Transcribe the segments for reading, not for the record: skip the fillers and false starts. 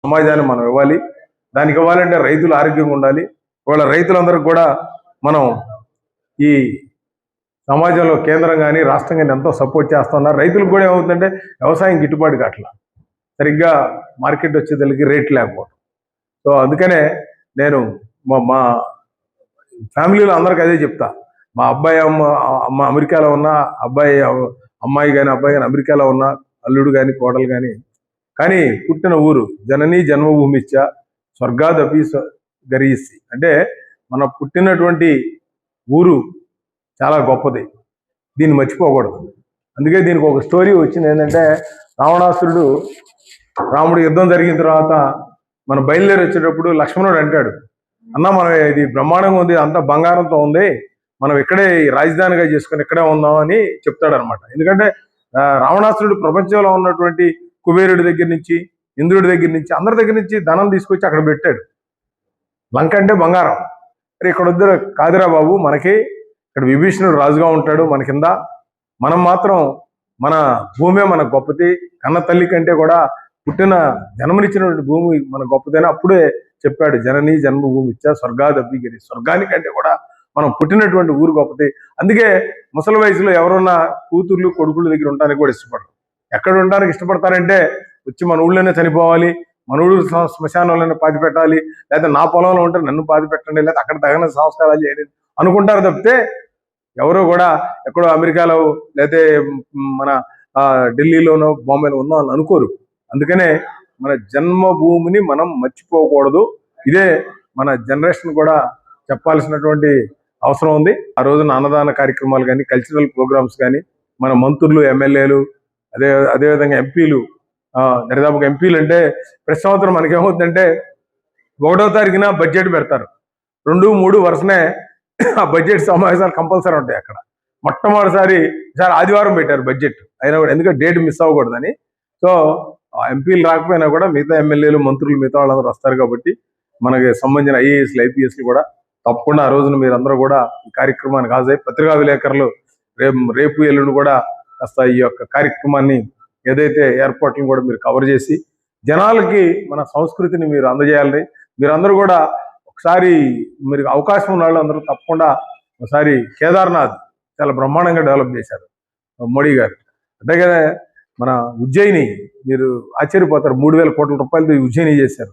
సమాజాన్ని మనం ఇవ్వాలి. దానికి ఇవ్వాలంటే రైతులు ఆరోగ్యంగా ఉండాలి. వాళ్ళ రైతులందరికీ కూడా మనం ఈ సమాజంలో కేంద్రం కానీ రాష్ట్రం కానీ ఎంతో సపోర్ట్ చేస్తున్నారు. రైతులకు కూడా ఏమవుతుందంటే వ్యవసాయం గిట్టుబాటు కావట్లా, సరిగ్గా మార్కెట్ వచ్చేదానికి రేట్ లేకపోవడం. సో అందుకనే నేను మా ఫ్యామిలీలో అందరికీ అదే చెప్తా. మా అబ్బాయి అమ్మ అమెరికాలో ఉన్న అమ్మాయి కానీ అబ్బాయి కానీ అమెరికాలో ఉన్న అల్లుడు కానీ కోడలు కానీ పుట్టిన ఊరు జననీ జన్మభూమిచ్చ స్వర్గాదపి గరీసి అంటే మన పుట్టినటువంటి ఊరు చాలా గొప్పది, దీన్ని మర్చిపోకూడదు. అందుకే దీనికి ఒక స్టోరీ వచ్చింది. ఏంటంటే రావణాసురుడు రాముడు యుద్ధం జరిగిన తర్వాత మనం బయలుదేరి వచ్చేటప్పుడు లక్ష్మణుడు అంటాడు, అన్న మనం ఇది బ్రహ్మాండంగా ఉంది, అంతా బంగారంతో ఉంది, మనం ఇక్కడే రాజధానిగా చేసుకుని ఇక్కడే ఉందాం అని చెప్తాడనమాట. ఎందుకంటే రావణాసురుడు ప్రపంచంలో ఉన్నటువంటి కుబేరుడి దగ్గర నుంచి ఇంద్రుడి దగ్గర నుంచి అందరి దగ్గర నుంచి ధనం తీసుకొచ్చి అక్కడ పెట్టాడు. లంక అంటే బంగారం. మరి ఇక్కడ వద్దు కాదురా బాబు, మనకి ఇక్కడ విభీషణుడు రాజుగా ఉంటాడు మన కింద, మనం మాత్రం మన భూమే మన గొప్పది, కన్న తల్లి కంటే కూడా పుట్టిన జన్మనిచ్చినటువంటి భూమి మన గొప్పదని అప్పుడే చెప్పాడు. జననీ జన్మభూమి ఇచ్చా స్వర్గాదబ్బిగిరి, స్వర్గానికంటే కూడా మనం పుట్టినటువంటి ఊరు గొప్పది. అందుకే ముసలి వయసులో ఎవరున్నా కూతుర్లు కొడుకుల దగ్గర ఉండడానికి కూడా ఇష్టపడరు. ఎక్కడ ఉండడానికి ఇష్టపడతారంటే వచ్చి మన ఊళ్ళోనే చనిపోవాలి, మన ఊరు శ్మశానంలోనే పాతి పెట్టాలి, లేదా నా పొలంలో ఉంటే నన్ను పాతి పెట్టండి, లేదా అక్కడ తగిన సంస్కారాలు చేయండి అనుకుంటారు తప్పితే ఎవరో కూడా ఎక్కడో అమెరికాలో లేకపోతే మన ఢిల్లీలోనో బాంబేలో ఉందాం అని అనుకోరు. అందుకనే మన జన్మభూమిని మనం మర్చిపోకూడదు. ఇదే మన జనరేషన్ కూడా చెప్పాల్సినటువంటి అవసరం ఉంది. ఆ రోజున అన్నదాన కార్యక్రమాలు కానీ కల్చరల్ ప్రోగ్రామ్స్ కానీ మన మంత్రులు ఎమ్మెల్యేలు అదేవిధంగా ఎంపీలు, దరిదాపుగా ఎంపీలు అంటే ప్రతి సంవత్సరం మనకేమవుతుందంటే 1వ తారీఖున బడ్జెట్ పెడతారు, 2, 3 వరుసనే ఆ బడ్జెట్ సమావేశాలు కంపల్సరీ ఉంటాయి. అక్కడ మొట్టమొదటిసారి ఆదివారం పెట్టారు బడ్జెట్ అయినా కూడా, ఎందుకంటే డేట్ మిస్ అవ్వకూడదని. సో ఎంపీలు రాకపోయినా కూడా మిగతా ఎమ్మెల్యేలు మంత్రులు మిగతా వాళ్ళందరూ వస్తారు కాబట్టి మనకి సంబంధించిన ఐఏఎస్లు ఐపీఎస్లు కూడా తప్పకుండా ఆ రోజున మీరందరూ కూడా ఈ కార్యక్రమానికి హాజరై పత్రికా విలేకరులు రేపు ఎల్లుండి కూడా కాస్త ఈ యొక్క కార్యక్రమాన్ని ఏదైతే ఏర్పాట్లను కూడా మీరు కవర్ చేసి జనాలకి మన సంస్కృతిని మీరు అందజేయాలని, మీరందరూ కూడా ఒకసారి మీరు అవకాశం ఉన్న వాళ్ళు అందరూ తప్పకుండా ఒకసారి కేదార్నాథ్ చాలా బ్రహ్మాండంగా డెవలప్ చేశారు మోడీ గారు. అంటే కదా మన ఉజ్జయిని మీరు ఆశ్చర్యపోతారు, 3,000 కోట్ల రూపాయలతో ఉజ్జయిని చేశారు.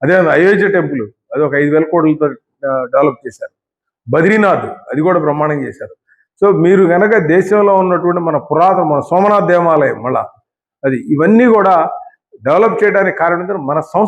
అదే అయోధ్య టెంపుల్ అది ఒక 5,000 కోట్లతో డెవలప్ చేశారు. బద్రీనాథ్ అది కూడా బ్రహ్మాండంగా చేశారు. సో మీరు కనుక దేశంలో ఉన్నటువంటి మన మన సోమనాథ్ దేవాలయం మళ్ళా అది ఇవన్నీ కూడా డెవలప్ చేయడానికి కారణం మన